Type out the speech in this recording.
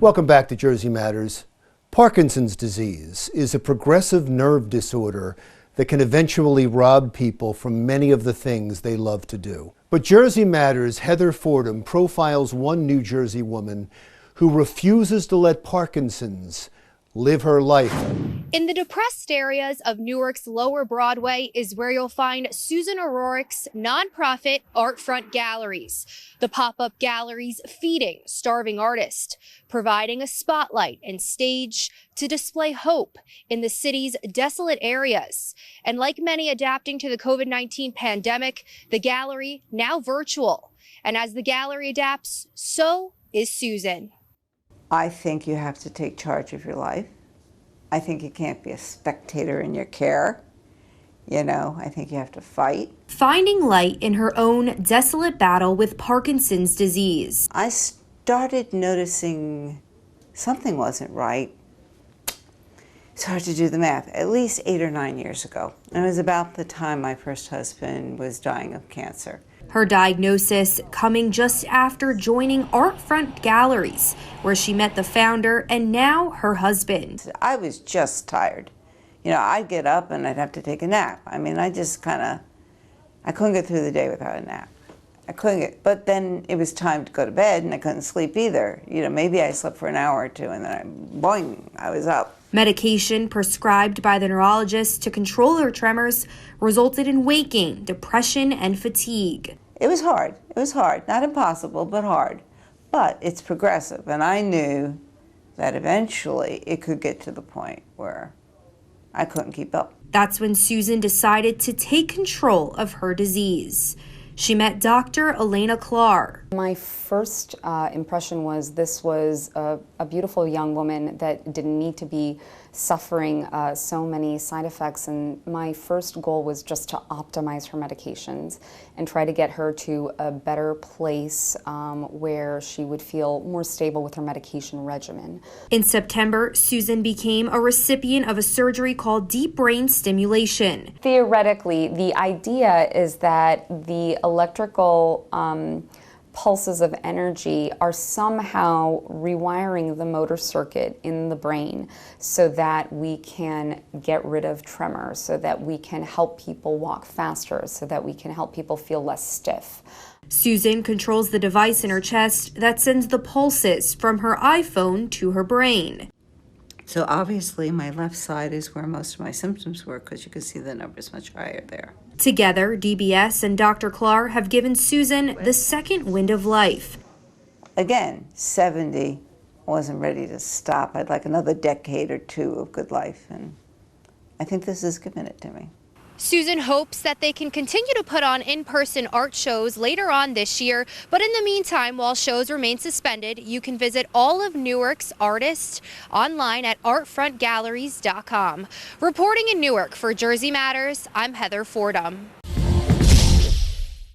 Welcome back to Jersey Matters. Parkinson's disease is a progressive nerve disorder that can eventually rob people from many of the things they love to do. But Jersey Matters' Heather Fordham profiles one New Jersey woman who refuses to let Parkinson's live her life. In the depressed areas of Newark's Lower Broadway is where you'll find Susan O'Rourke's nonprofit Art Front Galleries. The pop-up galleries feeding starving artists, providing a spotlight and stage to display hope in the city's desolate areas. And like many adapting to the COVID-19 pandemic, the gallery now virtual. And as the gallery adapts, so is Susan. I think you have to take charge of your life. I think you can't be a spectator in your care. I think you have to fight. Finding light in her own desolate battle with Parkinson's disease. I started noticing something wasn't right. It's hard to do the math. At least 8 or 9 years ago. It was about the time my first husband was dying of cancer. Her diagnosis coming just after joining Art Front Galleries, where she met the founder and now her husband. I was just tired. I'd get up and I'd have to take a nap. I couldn't get through the day without a nap. But then it was time to go to bed and I couldn't sleep either. Maybe I slept for an hour or two and then I was up. Medication prescribed by the neurologist to control her tremors resulted in waking, depression, and fatigue. It was hard. It was hard. Not impossible, but hard. But it's progressive, and I knew that eventually it could get to the point where I couldn't keep up. That's when Susan decided to take control of her disease. She met Dr. Elena Clark. My first impression was this was a beautiful young woman that didn't need to be suffering so many side effects, and my first goal was just to optimize her medications and try to get her to a better place where she would feel more stable with her medication regimen. In September, Susan became a recipient of a surgery called deep brain stimulation. Theoretically, the idea is that the electrical pulses of energy are somehow rewiring the motor circuit in the brain so that we can get rid of tremors, so that we can help people walk faster, so that we can help people feel less stiff. Susan controls the device in her chest that sends the pulses from her iPhone to her brain. So obviously my left side is where most of my symptoms were, because you can see the numbers much higher there. Together, DBS and Dr. Clark have given Susan the second wind of life. Again, 70, wasn't ready to stop. I'd like another decade or two of good life, and I think this has given it to me. Susan hopes that they can continue to put on in-person art shows later on this year, but in the meantime, while shows remain suspended, you can visit all of Newark's artists online at artfrontgalleries.com. Reporting in Newark for Jersey Matters, I'm Heather Fordham.